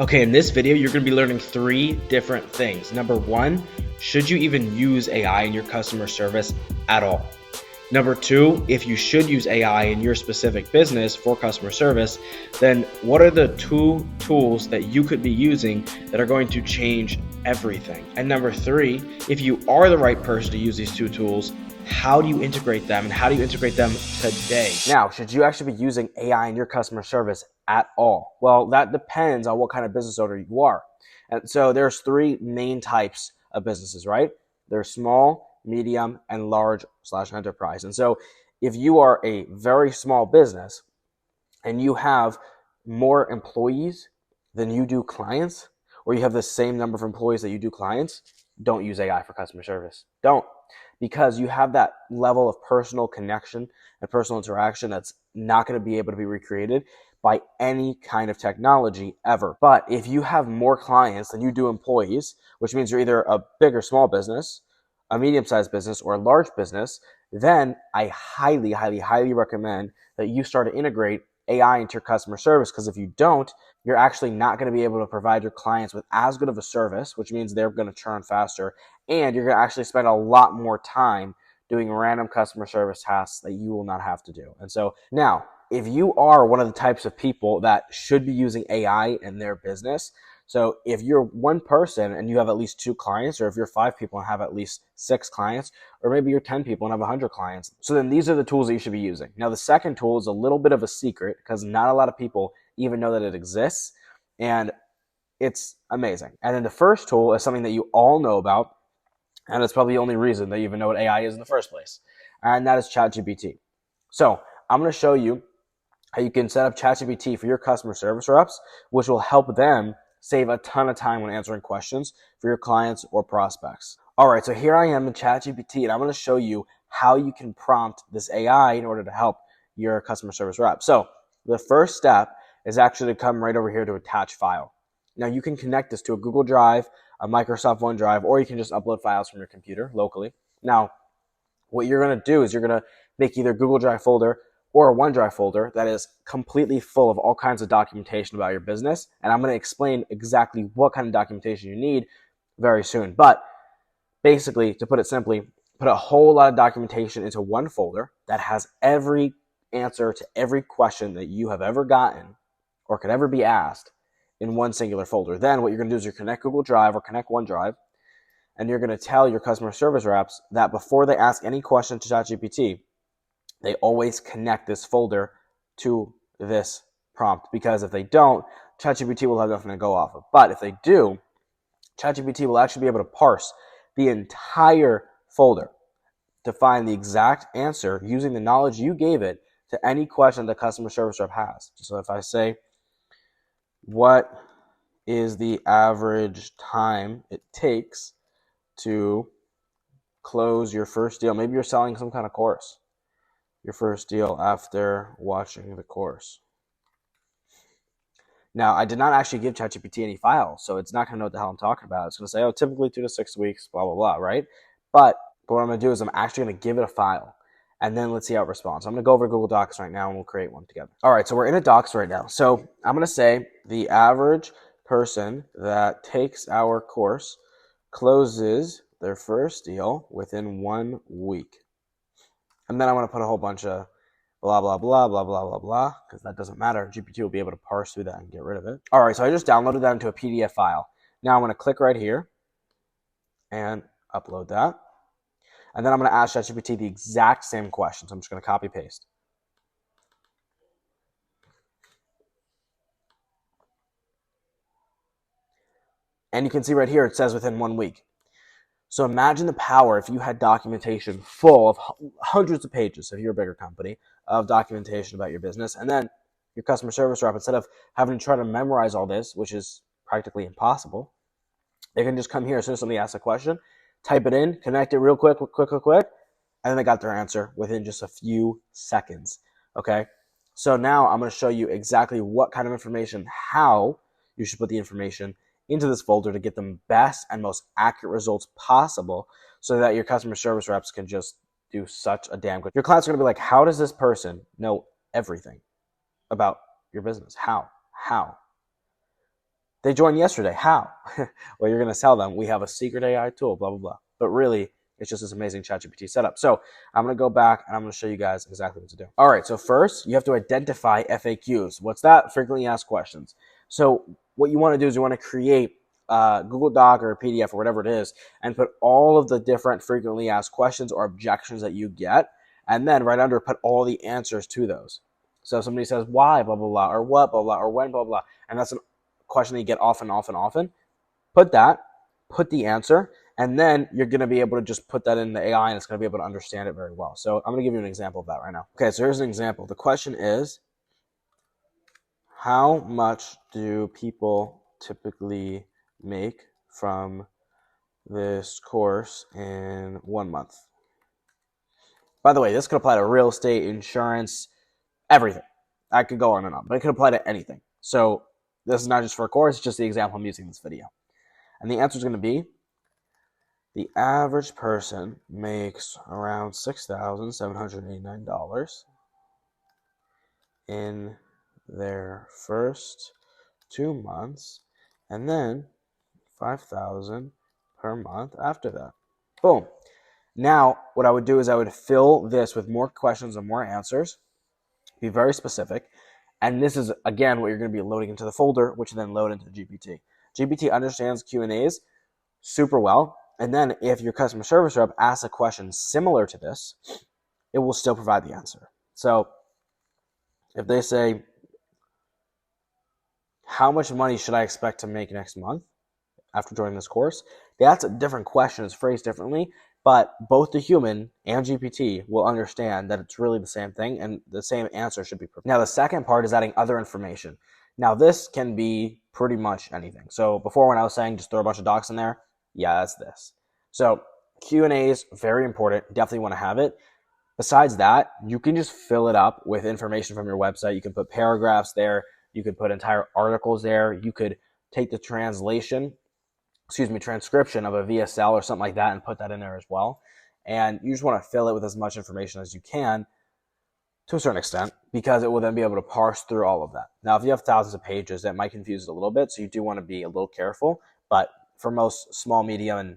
Okay, in this video, you're going to be learning 3 different things. Number 1, should you even use AI in your customer service at all? Number 2, if you should use AI in your specific business for customer service, then what are the 2 tools that you could be using that are going to change everything? And number 3, if you are the right person to use these 2 tools, how do you integrate them and how do you integrate them today? Now, should you actually be using AI in your customer service at all? Well, that depends on what kind of business owner you are. And so there's 3 main types of businesses, right? There's small, medium, and large/enterprise. And so if you are a very small business and you have more employees than you do clients, or you have the same number of employees that you do clients, don't use AI for customer service. Don't. Because you have that level of personal connection and personal interaction that's not going to be able to be recreated by any kind of technology ever. But if you have more clients than you do employees, which means you're either a big or small business, a medium-sized business, or a large business, then I highly, highly, highly recommend that you start to integrate AI into your customer service, because if you don't, you're actually not going to be able to provide your clients with as good of a service, which means they're going to churn faster, and you're going to actually spend a lot more time doing random customer service tasks that you will not have to do. And so now, if you are one of the types of people that should be using AI in their business, so if you're one person and you have at least 2 clients, or if you're 5 people and have at least 6 clients, or maybe you're 10 people and have 100 clients, so then these are the tools that you should be using. Now, the second tool is a little bit of a secret because not a lot of people even know that it exists, and it's amazing. And then the first tool is something that you all know about, and it's probably the only reason that you even know what AI is in the first place, and that is ChatGPT. So I'm going to show you how you can set up ChatGPT for your customer service reps, which will help them save a ton of time when answering questions for your clients or prospects. All right, so here I am in ChatGPT, and I'm going to show you how you can prompt this AI in order to help your customer service rep. So the first step is actually to come right over here to attach file. Now you can connect this to a Google Drive, a Microsoft OneDrive, or you can just upload files from your computer locally. Now, what you're going to do is you're going to make either a Google Drive folder or a OneDrive folder that is completely full of all kinds of documentation about your business. And I'm going to explain exactly what kind of documentation you need very soon. But basically, to put it simply, put a whole lot of documentation into one folder that has every answer to every question that you have ever gotten or could ever be asked in one singular folder. Then what you're going to do is you connect Google Drive or connect OneDrive, and you're going to tell your customer service reps that before they ask any question to ChatGPT, they always connect this folder to this prompt, because if they don't, ChatGPT will have nothing to go off of. But if they do, ChatGPT will actually be able to parse the entire folder to find the exact answer using the knowledge you gave it to any question the customer service rep has. So if I say, what is the average time it takes to close your first deal? Maybe you're selling some kind of course. Your first deal after watching the course. Now, I did not actually give ChatGPT any files, so it's not going to know what the hell I'm talking about. It's going to say, oh, typically 2 to 6 weeks, blah, blah, blah, right? But what I'm going to do is I'm actually going to give it a file, and then let's see how it responds. I'm going to go over to Google Docs right now, and we'll create one together. All right, so we're in a Docs right now. So I'm going to say the average person that takes our course closes their first deal within 1 week. And then I want to put a whole bunch of blah, blah, blah, blah, blah, blah, blah, because that doesn't matter. GPT will be able to parse through that and get rid of it. All right, so I just downloaded that into a PDF file. Now I'm going to click right here and upload that. And then I'm going to ask ChatGPT the exact same question. So I'm just going to copy paste. And you can see right here, it says within 1 week. So imagine the power if you had documentation full of hundreds of pages, if you're a bigger company, of documentation about your business. And then your customer service rep, instead of having to try to memorize all this, which is practically impossible, they can just come here as soon as somebody asks a question, type it in, connect it real quick, and then they got their answer within just a few seconds. Okay? So now I'm going to show you exactly what kind of information, how you should put the information into this folder to get the best and most accurate results possible, so that your customer service reps can just do such a damn good. Your clients are going to be like, how does this person know everything about your business? How? They joined yesterday. How? Well, you're going to tell them we have a secret AI tool, blah, blah, blah. But really, it's just this amazing ChatGPT setup. So I'm going to go back and I'm going to show you guys exactly what to do. All right, so first, you have to identify FAQs. What's that? Frequently asked questions. So what you want to do is you want to create a Google Doc or a PDF or whatever it is and put all of the different frequently asked questions or objections that you get. And then right under, put all the answers to those. So if somebody says why, blah, blah, blah, or what, blah, blah, or when, blah, blah, and that's an question that you get often, put the answer, and then you're going to be able to just put that in the AI and it's going to be able to understand it very well. So I'm going to give you an example of that right now. Okay, so here's an example. The question is, how much do people typically make from this course in 1 month? By the way, this could apply to real estate, insurance, everything. I could go on and on, but it could apply to anything. So this is not just for a course, it's just the example I'm using in this video. And the answer is going to be, the average person makes around $6,789 in their first 2 months, and then $5,000 per month after that. Boom. Now, what I would do is I would fill this with more questions and more answers, be very specific, and this is, again, what you're going to be loading into the folder, which you then load into the GPT. GPT understands Q&As super well, and then if your customer service rep asks a question similar to this, it will still provide the answer. So if they say, how much money should I expect to make next month after joining this course? That's a different question. It's phrased differently, but both the human and GPT will understand that it's really the same thing and the same answer should be provided. Now, the second part is adding other information. Now, this can be pretty much anything. So before, when I was saying just throw a bunch of docs in there, yeah, that's this. So Q&As, very important. Definitely want to have it. Besides that, you can just fill it up with information from your website. You can put paragraphs there. You could put entire articles there. You could take the transcription of a VSL or something like that and put that in there as well. And you just want to fill it with as much information as you can to a certain extent, because it will then be able to parse through all of that. Now, if you have thousands of pages, that might confuse it a little bit, so you do want to be a little careful. But for most small, medium, and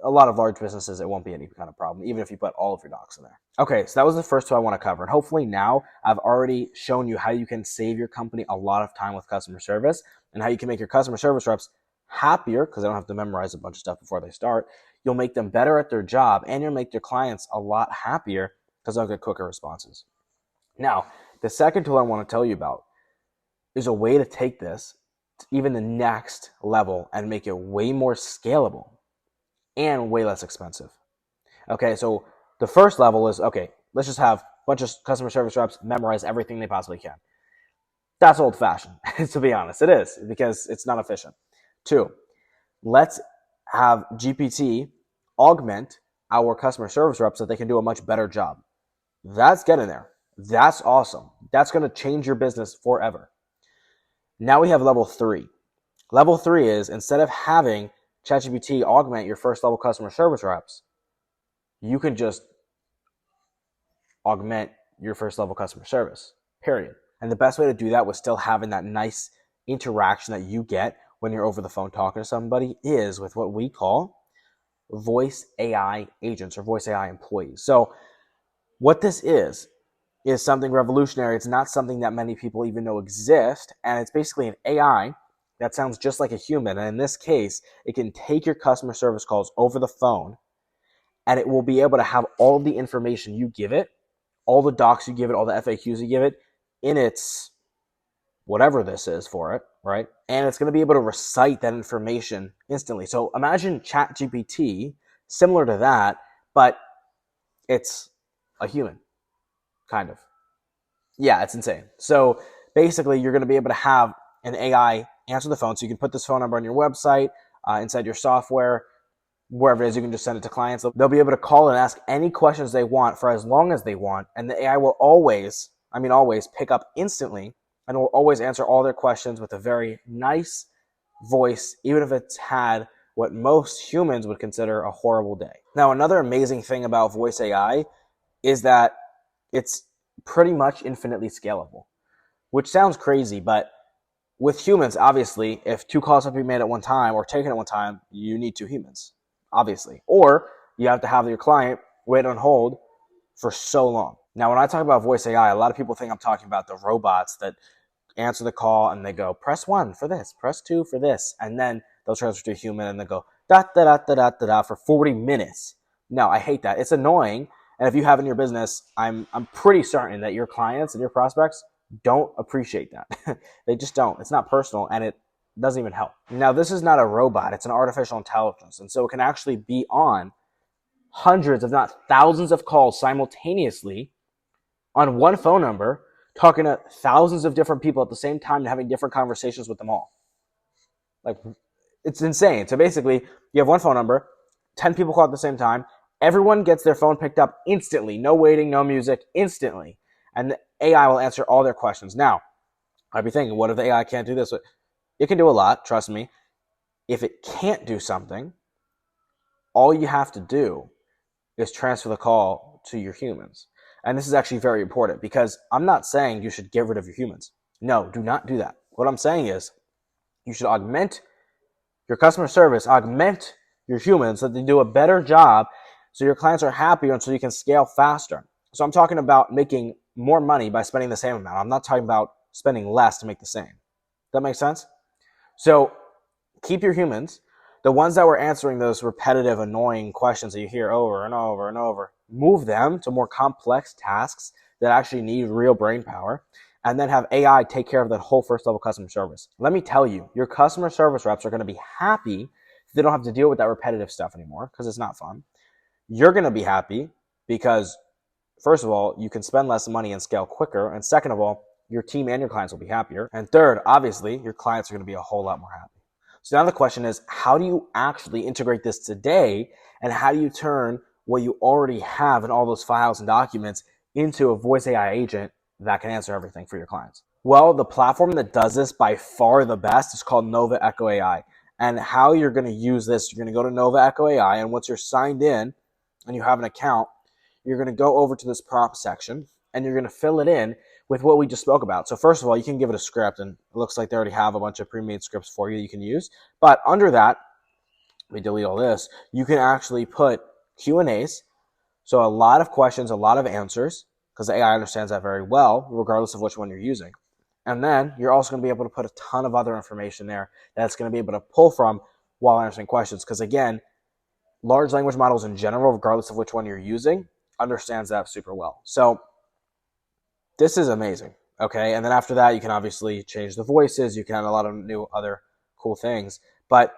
a lot of large businesses, it won't be any kind of problem, even if you put all of your docs in there. Okay, so that was the first two I want to cover. And hopefully now I've already shown you how you can save your company a lot of time with customer service and how you can make your customer service reps happier because they don't have to memorize a bunch of stuff before they start. You'll make them better at their job, and you'll make your clients a lot happier because they'll get quicker responses. Now, the second tool I want to tell you about is a way to take this to even the next level and make it way more scalable and way less expensive. Okay, so the first level is, okay, let's just have a bunch of customer service reps memorize everything they possibly can. That's old-fashioned, to be honest. It is, because it's not efficient. 2, let's have GPT augment our customer service reps so that they can do a much better job. That's getting there. That's awesome. That's going to change your business forever. Now we have level 3. Level 3 is, instead of having ChatGPT augment your first level customer service reps, you can just augment your first level customer service, period. And the best way to do that with still having that nice interaction that you get when you're over the phone talking to somebody is with what we call voice AI agents or voice AI employees. So what this is something revolutionary. It's not something that many people even know exist, and it's basically an AI that sounds just like a human. And in this case, it can take your customer service calls over the phone, and it will be able to have all the information you give it, all the docs you give it, all the FAQs you give it, in its whatever this is for it, right? And it's going to be able to recite that information instantly. So imagine ChatGPT, similar to that, but it's a human, kind of. Yeah, it's insane. So basically, you're going to be able to have an AI answer the phone. So you can put this phone number on your website, inside your software, wherever it is. You can just send it to clients. They'll be able to call and ask any questions they want for as long as they want. And the AI will always pick up instantly and will always answer all their questions with a very nice voice, even if it's had what most humans would consider a horrible day. Now, another amazing thing about voice AI is that it's pretty much infinitely scalable, which sounds crazy, but With humans, obviously, if 2 calls have to be made at one time or taken at one time, you need 2 humans, obviously. Or you have to have your client wait on hold for so long. Now, when I talk about voice AI, a lot of people think I'm talking about the robots that answer the call and they go, press 1 for this, press 2 for this, and then they'll transfer to a human and they go, da da da da da da da for 40 minutes. No, I hate that. It's annoying. And if you have in your business, I'm pretty certain that your clients and your prospects don't appreciate that. They just don't. It's not personal and it doesn't even help. Now, this is not a robot. It's an artificial intelligence. And so it can actually be on hundreds, if not thousands of calls simultaneously on one phone number, talking to thousands of different people at the same time and having different conversations with them all. Like, it's insane. So basically, you have one phone number, 10 people call at the same time. Everyone gets their phone picked up instantly. No waiting, no music, instantly. And the AI will answer all their questions. Now, I'd be thinking, what if the AI can't do this? It can do a lot, trust me. If it can't do something, all you have to do is transfer the call to your humans. And this is actually very important because I'm not saying you should get rid of your humans. No, do not do that. What I'm saying is you should augment your customer service, augment your humans so that they do a better job so your clients are happier and so you can scale faster. So I'm talking about making more money by spending the same amount. I'm not talking about spending less to make the same. That makes sense? So keep your humans, the ones that were answering those repetitive, annoying questions that you hear over and over and over, move them to more complex tasks that actually need real brain power, and then have AI take care of that whole first level customer service. Let me tell you, your customer service reps are going to be happy if they don't have to deal with that repetitive stuff anymore because it's not fun. You're going to be happy because, first of all, you can spend less money and scale quicker. And second of all, your team and your clients will be happier. And third, obviously, your clients are going to be a whole lot more happy. So now the question is, how do you actually integrate this today? And how do you turn what you already have in all those files and documents into a voice AI agent that can answer everything for your clients? Well, the platform that does this by far the best is called Nova Echo AI. And how you're going to use this, you're going to go to Nova Echo AI. And once you're signed in and you have an account, you're going to go over to this prompt section and you're going to fill it in with what we just spoke about. So first of all, you can give it a script, and it looks like they already have a bunch of pre-made scripts for you can use. But under that, let me delete all this, you can actually put Q&As. So a lot of questions, a lot of answers, because the AI understands that very well, regardless of which one you're using. And then you're also going to be able to put a ton of other information there that's going to be able to pull from while answering questions. Because again, large language models in general, regardless of which one you're using, understands that super well. So this is amazing, okay? And then after that, you can obviously change the voices. You can add a lot of new other cool things. But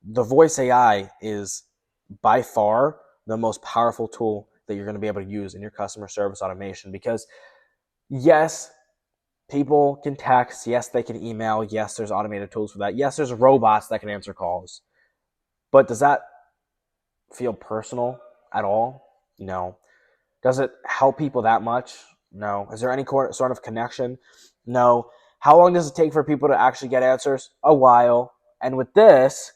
the voice AI is by far the most powerful tool that you're going to be able to use in your customer service automation because, yes, people can text. Yes, they can email. Yes, there's automated tools for that. Yes, there's robots that can answer calls. But does that feel personal at all? No. Does it help people that much? No. Is there any sort of connection? No. How long does it take for people to actually get answers? A while. And with this,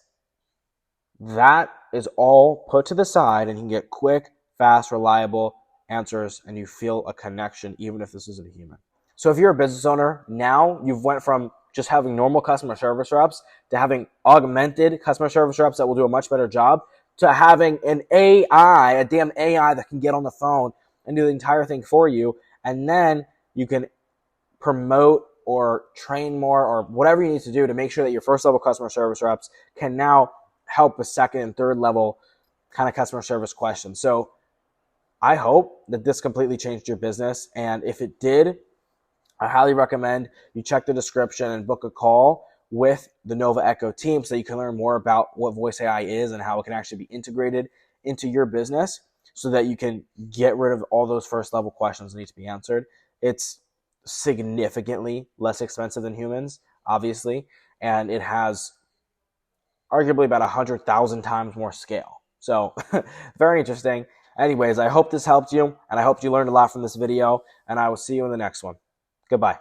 that is all put to the side and you can get quick, fast, reliable answers and you feel a connection even if this isn't a human. So if you're a business owner, now you've went from just having normal customer service reps to having augmented customer service reps that will do a much better job to having an AI, a damn AI that can get on the phone and do the entire thing for you. And then you can promote or train more or whatever you need to do to make sure that your first level customer service reps can now help with second and third level kind of customer service questions. So I hope that this completely changed your business. And if it did, I highly recommend you check the description and book a call with the Nova Echo team so that you can learn more about what voice AI is and how it can actually be integrated into your business so that you can get rid of all those first level questions that need to be answered. It's significantly less expensive than humans, obviously, and it has arguably about 100,000 times more scale. So very interesting. Anyways, I hope this helped you, and I hope you learned a lot from this video, and I will see you in the next one. Goodbye.